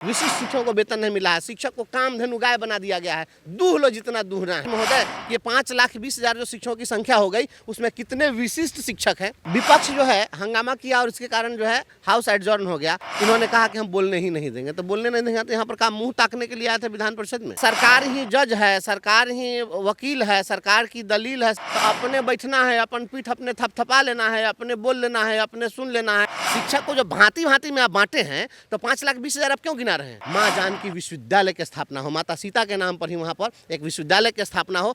विशिष्ट शिक्षकों को वेतन नहीं मिला है, शिक्षक को कामधेनु गाय बना दिया गया है, दूह लो जितना दूहना है। महोदय, ये 5,20,000 जो शिक्षकों की संख्या हो गई, उसमें कितने विशिष्ट शिक्षक हैं। विपक्ष जो है हंगामा किया और इसके कारण जो है हाउस एडजॉर्न हो गया। इन्होंने कहा कि हम बोलने ही नहीं देंगे, तो बोलने नहीं देंगे तो यहाँ पर काम मुंह ताकने के लिए आए थे विधान परिषद में। सरकार ही जज है, सरकार ही वकील है, सरकार की दलील है, तो अपने बैठना है, अपन पीठ अपने थपथपा लेना है, अपने बोल लेना है, अपने सुन लेना है। शिक्षक को जो भांति भांति में आप बांटे हैं, तो 5,20,000 आप क्यों गिना रहे हैं। माँ जानकी विश्वविद्यालय की स्थापना हो, माता सीता के नाम पर ही वहाँ पर एक विश्वविद्यालय की स्थापना हो।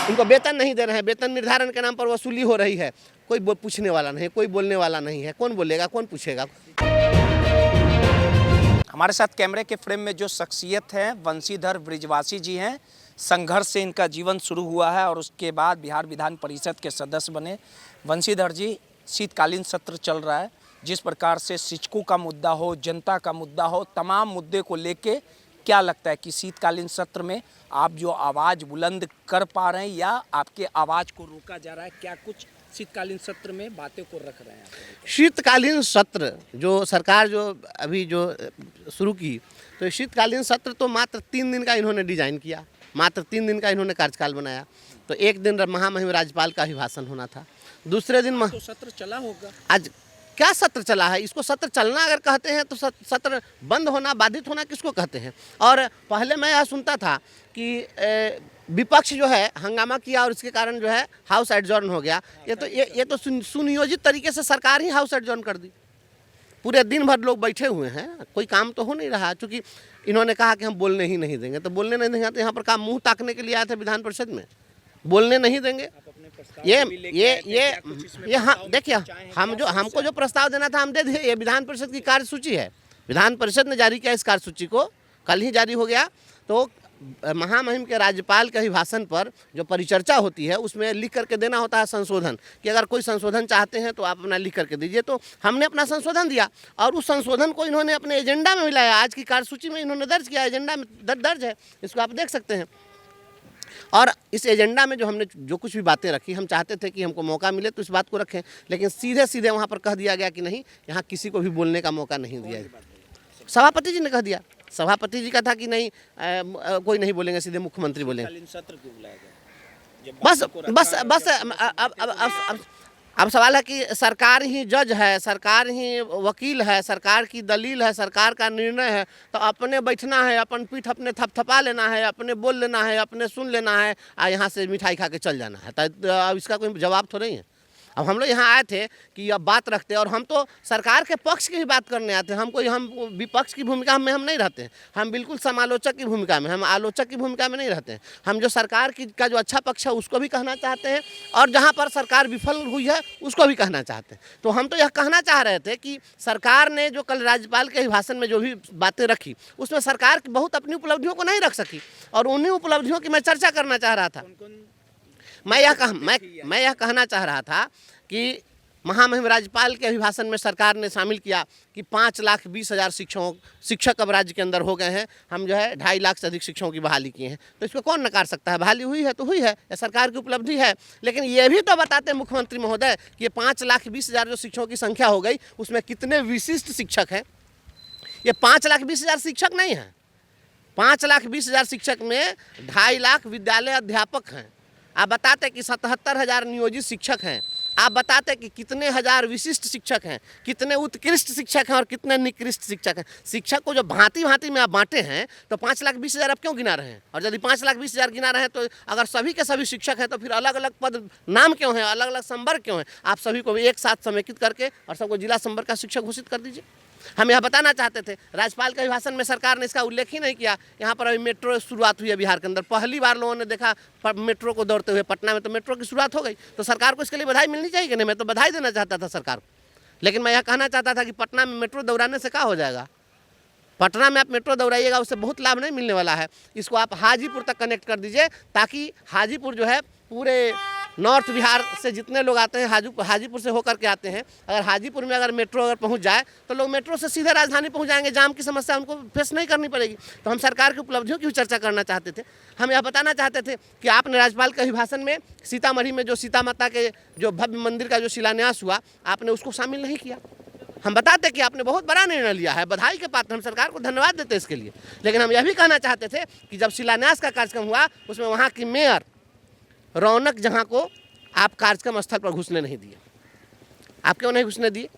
उनको वेतन नहीं दे रहे हैं, वेतन निर्धारण के नाम पर वसूली हो रही है। कोई पूछने वाला नहीं, कोई बोलने वाला नहीं है। कौन बोलेगा, कौन पूछेगा। हमारे साथ कैमरे के फ्रेम में जो शख्सियत है वंशीधर बृजवासी जी हैं। संघर्ष से इनका जीवन शुरू हुआ है और उसके बाद बिहार विधान परिषद के सदस्य बने। वंशीधर जी, शीतकालीन सत्र चल रहा है, जिस प्रकार से शिक्षकों का मुद्दा हो, जनता का मुद्दा हो, तमाम मुद्दे को लेके क्या लगता है कि शीतकालीन सत्र में आप जो आवाज़ बुलंद कर पा रहे हैं या आपके आवाज़ को रोका जा रहा है? क्या कुछ शीतकालीन सत्र में बातें को रख रहे हैं? शीतकालीन सत्र जो सरकार जो अभी जो शुरू की, तो शीतकालीन सत्र तो मात्र 3 दिन का इन्होंने डिजाइन किया, मात्र 3 दिन का इन्होंने कार्यकाल बनाया। तो एक दिन महामहिम राज्यपाल का ही भाषण होना था, दूसरे दिन तो सत्र चला होगा। आज क्या सत्र चला है? इसको सत्र चलना अगर कहते हैं तो सत्र बंद होना, बाधित होना किसको कहते हैं। और पहले मैं यह सुनता था कि विपक्ष जो है हंगामा किया और इसके कारण जो है हाउस एडजॉर्न हो गया। ये तो सुनियोजित तरीके से सरकार ही हाउस एडजॉर्न कर दी। पूरे दिन भर लोग बैठे हुए हैं, कोई काम तो हो नहीं रहा, क्योंकि इन्होंने कहा कि हम बोलने ही नहीं देंगे। तो बोलने नहीं देंगे तो यहाँ पर काम मुँह ताकने के लिए आए थे विधान परिषद में, बोलने नहीं देंगे। ये हाँ, देखिए, हमको जो प्रस्ताव देना था हम दे दिए। ये विधान परिषद की कार्यसूची है, विधान परिषद ने जारी किया इस कार्यसूची को, कल ही जारी हो गया। तो महामहिम के राज्यपाल के अभिभाषण पर जो परिचर्चा होती है उसमें लिख करके देना होता है संशोधन, कि अगर कोई संशोधन चाहते हैं तो आप अपना लिख करके दीजिए। तो हमने अपना संशोधन दिया और उस संशोधन को इन्होंने अपने एजेंडा में मिलाया। आज की कार्यसूची में इन्होंने दर्ज किया, एजेंडा में दर्ज है, इसको आप देख सकते हैं। और इस एजेंडा में जो हमने जो कुछ भी बातें रखी, हम चाहते थे कि हमको मौका मिले तो इस बात को रखें, लेकिन सीधे सीधे वहाँ पर कह दिया गया कि नहीं, यहाँ किसी को भी बोलने का मौका नहीं दिया। सभापति जी ने कह दिया, सभापति जी का था कि नहीं, कोई नहीं बोलेंगे, सीधे मुख्यमंत्री बोलेंगे। अब सवाल है कि सरकार ही जज है, सरकार ही वकील है, सरकार की दलील है, सरकार का निर्णय है, तो अपने बैठना है, अपन पीठ अपने थपथपा लेना है, अपने बोल लेना है, अपने सुन लेना है, और यहाँ से मिठाई खा के चल जाना है। तो अब इसका कोई जवाब तो नहीं है। अब हम लोग यहाँ आए थे कि अब बात रखते, और हम तो सरकार के पक्ष की ही बात करने आते हैं। हम विपक्ष की भूमिका में हम नहीं रहते हैं, हम बिल्कुल समालोचक की भूमिका में, हम आलोचक की भूमिका में नहीं रहते हैं। हम जो सरकार का जो अच्छा पक्ष है उसको भी कहना चाहते हैं, और जहाँ पर सरकार विफल हुई है उसको भी कहना चाहते हैं। तो हम तो यह कहना चाह रहे थे कि सरकार ने जो कल राज्यपाल के भाषण में जो भी बातें रखी, उसमें सरकार की बहुत अपनी उपलब्धियों को नहीं रख सकी, और उन्हीं उपलब्धियों की मैं चर्चा करना चाह रहा था। मैं यह कहना चाह रहा था कि महामहिम राज्यपाल के अभिभाषण में सरकार ने शामिल किया कि 5,20,000 शिक्षक अब राज्य के अंदर हो गए हैं। हम जो है 2.5 लाख से अधिक शिक्षकों की बहाली किए हैं। तो इसको कौन नकार सकता है? बहाली हुई है तो हुई है, यह सरकार की उपलब्धि है। लेकिन ये भी तो बताते मुख्यमंत्री महोदय कि 5,20,000 जो शिक्षकों की संख्या हो गई, उसमें कितने विशिष्ट शिक्षक हैं। ये 5,20,000 शिक्षक नहीं हैं, 5,20,000 शिक्षक में 2.5 लाख विद्यालय अध्यापक हैं। आप बताते कि 77,000 नियोजित शिक्षक हैं। आप बताते कि कितने हजार विशिष्ट शिक्षक हैं, कितने उत्कृष्ट शिक्षक हैं और कितने निकृष्ट शिक्षक हैं। शिक्षक को जो भांति भांति में आप बांटे हैं, तो 5,20,000 आप क्यों गिना रहे हैं? और यदि 5,20,000 गिना रहे हैं, तो अगर सभी के सभी शिक्षक हैं तो फिर अलग अलग पद नाम क्यों है, अलग अलग संवर्ग क्यों है? आप सभी को एक साथ समेकित करके और सबको जिला संवर्ग का शिक्षक घोषित कर दीजिए। हम यह बताना चाहते थे। राज्यपाल के अभिभाषण में सरकार ने इसका उल्लेख ही नहीं किया। यहाँ पर अभी मेट्रो शुरुआत हुई है बिहार के अंदर, पहली बार लोगों ने देखा मेट्रो को दौड़ते हुए। पटना में तो मेट्रो की शुरुआत हो गई, तो सरकार को इसके लिए बधाई मिलनी चाहिए कि नहीं? मैं तो बधाई देना चाहता था सरकार को, लेकिन मैं यह कहना चाहता था कि पटना में मेट्रो दौड़ाने से क्या हो जाएगा? पटना में आप मेट्रो दौड़ाइएगा, उससे बहुत लाभ नहीं मिलने वाला है। इसको आप हाजीपुर तक कनेक्ट कर दीजिए, ताकि हाजीपुर जो है पूरे नॉर्थ बिहार से जितने लोग आते हैं हाजीपुर से होकर के आते हैं, अगर हाजीपुर में अगर मेट्रो अगर पहुंच जाए तो लोग मेट्रो से सीधे राजधानी पहुंच जाएंगे, जाम की समस्या उनको फेस नहीं करनी पड़ेगी। तो हम सरकार की उपलब्धियों की भी चर्चा करना चाहते थे। हम यह बताना चाहते थे कि आपने राज्यपाल के अभिभाषण में सीतामढ़ी में जो सीता माता के जो भव्य मंदिर का जो शिलान्यास हुआ, आपने उसको शामिल नहीं किया। हम बताते कि आपने बहुत बड़ा निर्णय लिया है, बधाई के पात्र, हम सरकार को धन्यवाद देते इसके लिए। लेकिन हम यह भी कहना चाहते थे कि जब शिलान्यास का कार्यक्रम हुआ उसमें वहाँ की मेयर रौनक जहाँ को आप कार्यक्रम स्थल पर घुसने नहीं दिए। आप क्यों नहीं घुसने दिए?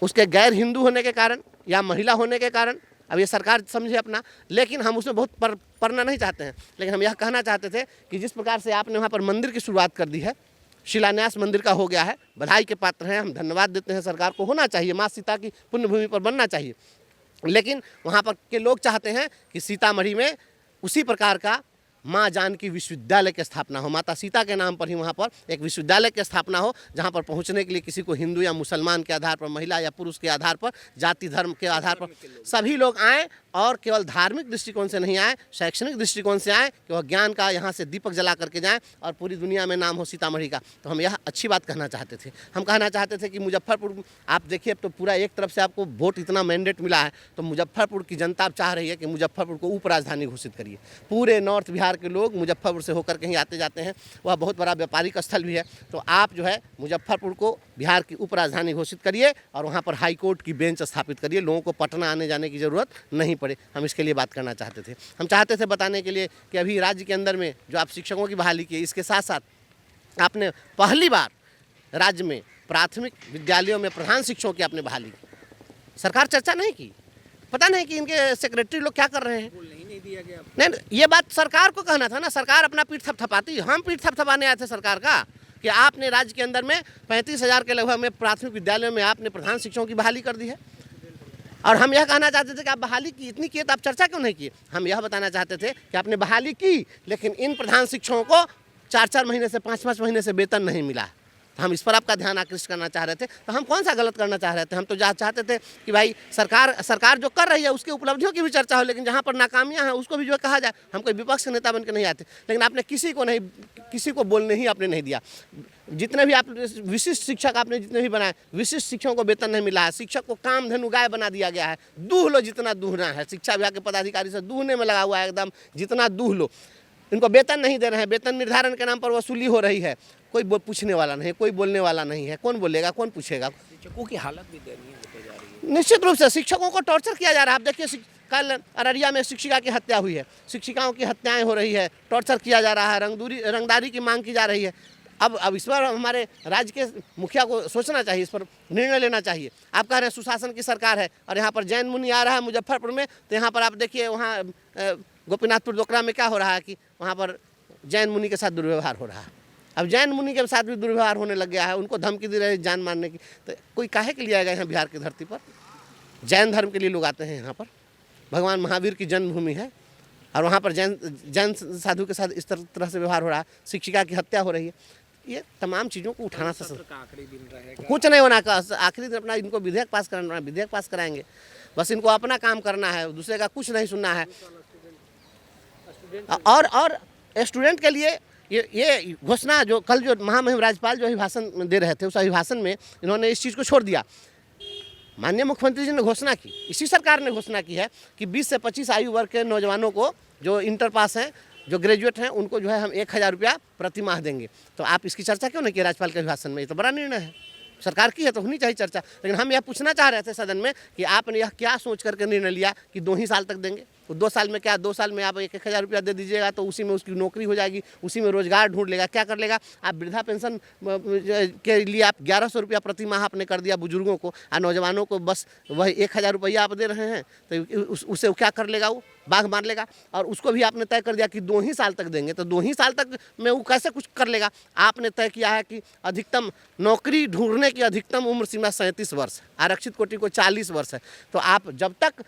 उसके गैर हिंदू होने के कारण या महिला होने के कारण, अब ये सरकार समझे अपना, लेकिन हम उसमें बहुत पढ़ना नहीं चाहते हैं। लेकिन हम यह कहना चाहते थे कि जिस प्रकार से आपने वहाँ पर मंदिर की शुरुआत कर दी है, शिलान्यास मंदिर का हो गया है, बधाई के पात्र हैं, हम धन्यवाद देते हैं सरकार को। होना चाहिए, माँ सीता की पुण्य भूमि पर बनना चाहिए। लेकिन वहाँ पर के लोग चाहते हैं कि सीतामढ़ी में उसी प्रकार का माँ जानकी विश्वविद्यालय की स्थापना हो, माता सीता के नाम पर ही वहाँ पर एक विश्वविद्यालय की स्थापना हो, जहाँ पर पहुँचने के लिए किसी को हिंदू या मुसलमान के आधार पर, महिला या पुरुष के आधार पर, जाति धर्म के आधार पर सभी लोग आएँ और केवल धार्मिक दृष्टिकोण से नहीं आए, शैक्षणिक दृष्टिकोण से आए कि वह ज्ञान का यहाँ से दीपक जला करके जाएँ और पूरी दुनिया में नाम हो सीतामढ़ी का। तो हम यह अच्छी बात कहना चाहते थे। हम कहना चाहते थे कि मुजफ्फरपुर, आप देखिए अब तो पूरा एक तरफ से आपको वोट इतना मैंडेट मिला है, तो मुजफ्फरपुर की जनता अब चाह रही है कि मुजफ्फरपुर को उप राजधानी घोषित करिए। पूरे नॉर्थ बिहार के लोग मुजफ्फरपुर से होकर कहीं आते जाते हैं, वह बहुत बड़ा व्यापारिक स्थल भी है। तो आप जो है मुजफ्फरपुर को बिहार की उप राजधानी घोषित करिए और वहाँ पर हाई कोर्ट की बेंच स्थापित करिए, लोगों को पटना आने जाने की ज़रूरत नहीं पड़े। हम इसके लिए बात करना चाहते थे। हम चाहते थे बताने के लिए कि अभी राज्य के अंदर में जो आप शिक्षकों की बहाली की, इसके साथ साथ आपने पहली बार राज्य में प्राथमिक विद्यालयों में प्रधान शिक्षकों की आपने बहाली की। सरकार चर्चा नहीं की, पता नहीं कि इनके सेक्रेटरी लोग क्या कर रहे हैं। नहीं दिया गया। नहीं, ये बात सरकार को कहना था ना, सरकार अपना पीठ थपथपाती। हम पीठ थपथपाने आए थे सरकार का कि आपने राज्य के अंदर में 35,000 के लगभग में प्राथमिक विद्यालयों में आपने प्रधान शिक्षकों की बहाली कर दी है। और हम यह कहना चाहते थे कि आप बहाली की इतनी की तो आप चर्चा क्यों नहीं की? हम यह बताना चाहते थे कि आपने बहाली की, लेकिन इन प्रधान शिक्षकों को 4-4 महीने से 5-5 महीने से वेतन नहीं मिला। तो हम इस पर आपका ध्यान आकृष्ट करना चाह रहे थे। तो हम कौन सा गलत करना चाह रहे थे? हम तो चाहते थे कि भाई सरकार जो कर रही है उसकी उपलब्धियों की भी चर्चा हो, लेकिन जहाँ पर नाकामियाँ हैं उसको भी जो कहा जाए। हम कोई विपक्ष के नेता बन के नहीं आते, लेकिन आपने किसी को बोलने ही आपने नहीं दिया। जितने भी आप विशिष्ट शिक्षक आपने जितने भी बनाए, विशिष्ट शिक्षकों को वेतन नहीं मिला है। शिक्षक को काम धनु गाय बना दिया गया है। दूह लो जितना दूहना है, शिक्षा विभाग के पदाधिकारी से दूहने में लगा हुआ है एकदम, जितना दूह लो। इनको वेतन नहीं दे रहे हैं, वेतन निर्धारण के नाम पर वसूली हो रही है। कोई पूछने वाला नहीं, कोई बोलने वाला नहीं है। कौन बोलेगा, कौन पूछेगा? शिक्षकों की हालत भी दयनीय होती जा रही है। निश्चित रूप से शिक्षकों को टॉर्चर किया जा रहा है। आप देखिए कल अररिया में शिक्षिका की हत्या हुई है, शिक्षिकाओं की हत्याएं हो रही है, टॉर्चर किया जा रहा है, रंगदारी की मांग की जा रही है। अब इस पर हमारे राज्य के मुखिया को सोचना चाहिए, इस पर निर्णय लेना चाहिए। आप कह रहे हैं सुशासन की सरकार है और यहाँ पर जैन मुनि आ रहा है मुजफ्फरपुर में, तो यहाँ पर आप देखिए वहाँ गोपीनाथपुर दोकरा में क्या हो रहा है कि वहाँ पर जैन मुनि के साथ दुर्व्यवहार हो रहा है। अब जैन मुनि के साथ भी दुर्व्यवहार होने लग गया है, उनको धमकी दे रहे हैं जान मारने की। तो कोई काहे के लिए आएगा यहाँ बिहार की धरती पर? जैन धर्म के लिए लोग आते हैं यहाँ पर। भगवान महावीर की जन्मभूमि है और वहाँ पर जैन साधु के साथ इस तरह से व्यवहार हो रहा है, शिक्षिका की हत्या हो रही है। ये तमाम चीज़ों को उठाना आखिरी दिन रहेगा, कुछ नहीं होना। आखिरी दिन अपना इनको विधेयक पास कराना, विधेयक पास कराएंगे। बस इनको अपना काम करना है, दूसरे का कुछ नहीं सुनना है। और स्टूडेंट के लिए ये घोषणा जो कल जो महामहिम राज्यपाल जो अभिभाषण दे रहे थे, उस अभिभाषण में इन्होंने इस चीज़ को छोड़ दिया। माननीय मुख्यमंत्री जी ने घोषणा की, इसी सरकार ने घोषणा की है कि 20 से 25 आयु वर्ग के नौजवानों को जो इंटर पास हैं, जो ग्रेजुएट हैं, उनको जो है हम 1,000 रुपया प्रति माह देंगे। तो आप इसकी चर्चा क्यों नहीं की राज्यपाल के अभिभाषण में? ये तो बड़ा निर्णय है, सरकार की है तो होनी चाहिए चर्चा। लेकिन हम यह पूछना चाह रहे थे सदन में कि आपने यह क्या सोच करके निर्णय लिया कि 2 ही साल तक देंगे? तो 2 साल में क्या, 2 साल में आप 1,000 रुपया दे दीजिएगा तो उसी में उसकी नौकरी हो जाएगी, उसी में रोजगार ढूंढ लेगा, क्या कर लेगा? आप वृद्धा पेंशन के लिए आप 1,100 रुपया प्रति माह आपने कर दिया बुजुर्गों को, और नौजवानों को बस वही 1,000 रुपया आप दे रहे हैं। तो उसे क्या कर लेगा? वो बाघ मार लेगा। और उसको भी आपने तय कर दिया कि 2 ही साल तक देंगे, तो 2 ही साल तक में वो कैसे कुछ कर लेगा? आपने तय किया है कि अधिकतम नौकरी ढूंढने की अधिकतम उम्र सीमा 37 वर्ष, आरक्षित कोटि को 40 वर्ष है। तो आप जब तक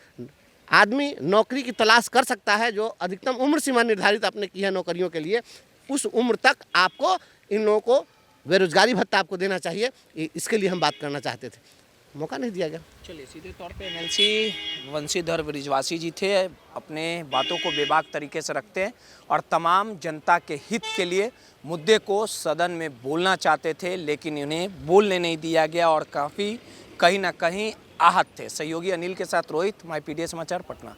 आदमी नौकरी की तलाश कर सकता है, जो अधिकतम उम्र सीमा निर्धारित आपने की है नौकरियों के लिए, उस उम्र तक आपको इन लोगों को बेरोजगारी भत्ता आपको देना चाहिए। इसके लिए हम बात करना चाहते थे, मौका नहीं दिया गया। चलिए, सीधे तौर पे एमएलसी वंशीधर बृजवासी जी थे, अपने बातों को बेबाक तरीके से रखते हैं और तमाम जनता के हित के लिए मुद्दे को सदन में बोलना चाहते थे, लेकिन इन्हें बोलने नहीं दिया गया और काफ़ी कहीं ना कहीं आहत थे। सहयोगी अनिल के साथ रोहित, माय पीडीए समाचार, पटना।